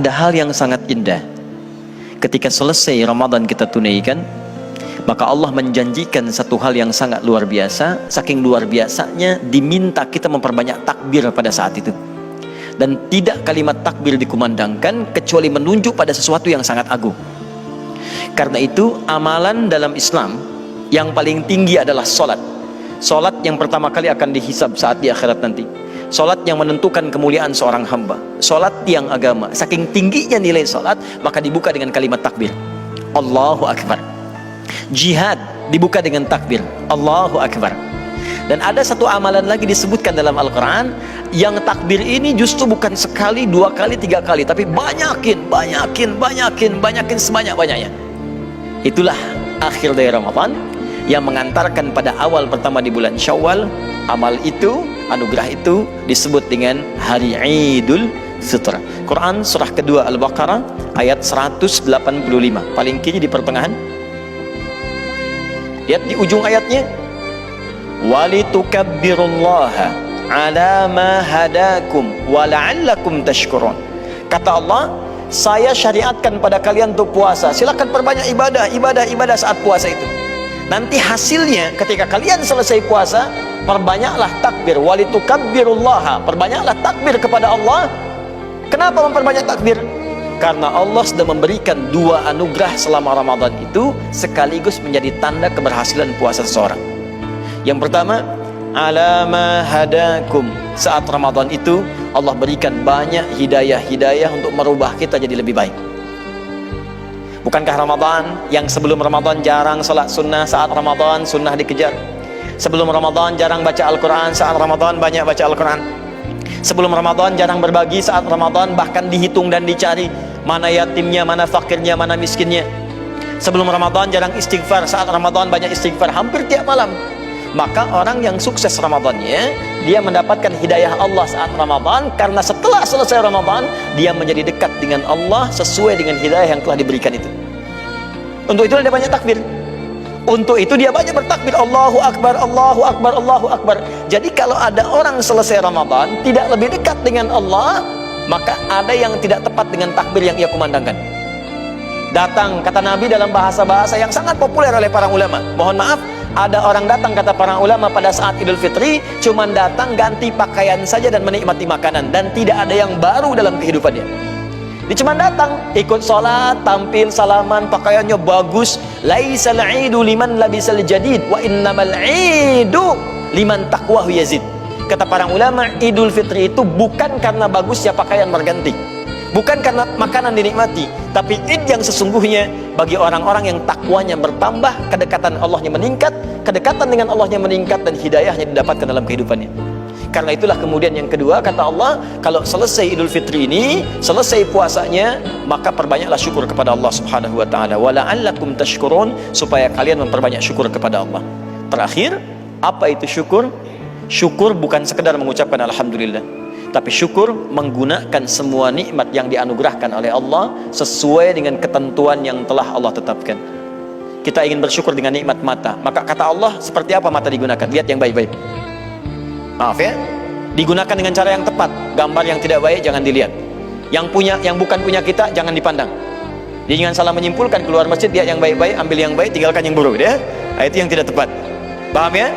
Ada hal yang sangat indah. Ketika selesai Ramadan kita tunaikan, maka Allah menjanjikan satu hal yang sangat luar biasa. Saking luar biasanya, diminta kita memperbanyak takbir pada saat itu. Dan tidak kalimat takbir dikumandangkan kecuali menunjuk pada sesuatu yang sangat agung. Karena itu amalan dalam Islam yang paling tinggi adalah sholat. Sholat yang pertama kali akan dihisab saat di akhirat nanti. Sholat yang menentukan kemuliaan seorang hamba. Sholat tiang agama. Saking tingginya nilai sholat, maka dibuka dengan kalimat takbir, Allahu Akbar. Jihad dibuka dengan takbir, Allahu Akbar. Dan ada satu amalan lagi disebutkan dalam Al-Quran, yang takbir ini justru bukan sekali, dua kali, tiga kali, tapi banyakin sebanyak-banyaknya. Itulah akhir dari Ramadan yang mengantarkan pada awal pertama di bulan Syawal. Amal itu, anugerah itu disebut dengan hari Idul Fitr. Quran surah kedua Al-Baqarah ayat 185, paling kiri di pertengahan. Lihat di ujung ayatnya, walitukabbirullaha ala ma hadakum wa la'allakum tashkurun. Kata Allah, saya syariatkan pada kalian untuk puasa. Silakan perbanyak ibadah saat puasa itu. Nanti hasilnya ketika kalian selesai puasa, perbanyaklah takbir. Walitukabbirullaha, perbanyaklah takbir kepada Allah. Kenapa memperbanyak takbir? Karena Allah sudah memberikan dua anugerah selama Ramadan itu, sekaligus menjadi tanda keberhasilan puasa seseorang. Yang pertama, alama hadakum. Saat Ramadan itu Allah berikan banyak hidayah untuk merubah kita jadi lebih baik. Bukankah Ramadan yang sebelum Ramadan jarang salat sunnah, saat Ramadan sunnah dikejar. Sebelum Ramadan jarang baca Al-Quran, saat Ramadan banyak baca Al-Quran. Sebelum Ramadan jarang berbagi, saat Ramadan bahkan dihitung dan dicari mana yatimnya, mana fakirnya, mana miskinnya. Sebelum Ramadan jarang istighfar, saat Ramadan banyak istighfar hampir tiap malam. Maka orang yang sukses Ramadannya, dia mendapatkan hidayah Allah saat Ramadan, karena setelah selesai Ramadan dia menjadi dekat dengan Allah sesuai dengan hidayah yang telah diberikan itu. Untuk itu dia banyak takbir. Untuk itu dia banyak bertakbir, Allahu Akbar, Allahu Akbar, Allahu Akbar. Jadi kalau ada orang selesai Ramadan tidak lebih dekat dengan Allah, maka ada yang tidak tepat dengan takbir yang ia kumandangkan. Datang, kata Nabi dalam bahasa-bahasa yang sangat populer oleh para ulama. Mohon maaf, ada orang datang, kata para ulama, pada saat Idul Fitri cuman datang ganti pakaian saja dan menikmati makanan, dan tidak ada yang baru dalam kehidupannya. Dia cuma datang, ikut sholat, tampil, salaman, pakaiannya bagus. Laisal idu liman labisal jadid, wa innamal idu liman taqwahu yazid. Kata para ulama, Idul Fitri itu bukan karena bagusnya pakaian berganti, bukan karena makanan dinikmati, tapi Id yang sesungguhnya bagi orang-orang yang takwanya bertambah, kedekatan Allahnya meningkat, kedekatan dengan Allahnya meningkat, dan hidayahnya didapatkan dalam kehidupannya. Karena itulah kemudian yang kedua, kata Allah, kalau selesai Idul Fitri ini, selesai puasanya, maka perbanyaklah syukur kepada Allah Subhanahu wa taala. Wa la'allakum tashkurun, supaya kalian memperbanyak syukur kepada Allah. Terakhir, apa itu syukur? Syukur bukan sekedar mengucapkan alhamdulillah, tapi syukur menggunakan semua nikmat yang dianugerahkan oleh Allah sesuai dengan ketentuan yang telah Allah tetapkan. Kita ingin bersyukur dengan nikmat mata, maka kata Allah, seperti apa mata digunakan? Lihat yang baik-baik. Maaf ya, digunakan dengan cara yang tepat. Gambar yang tidak baik jangan dilihat. Yang bukan punya kita jangan dipandang. Jadi jangan salah menyimpulkan, keluar masjid lihat yang baik-baik, ambil yang baik, tinggalkan yang buruk ya. Itu yang tidak tepat. Paham ya?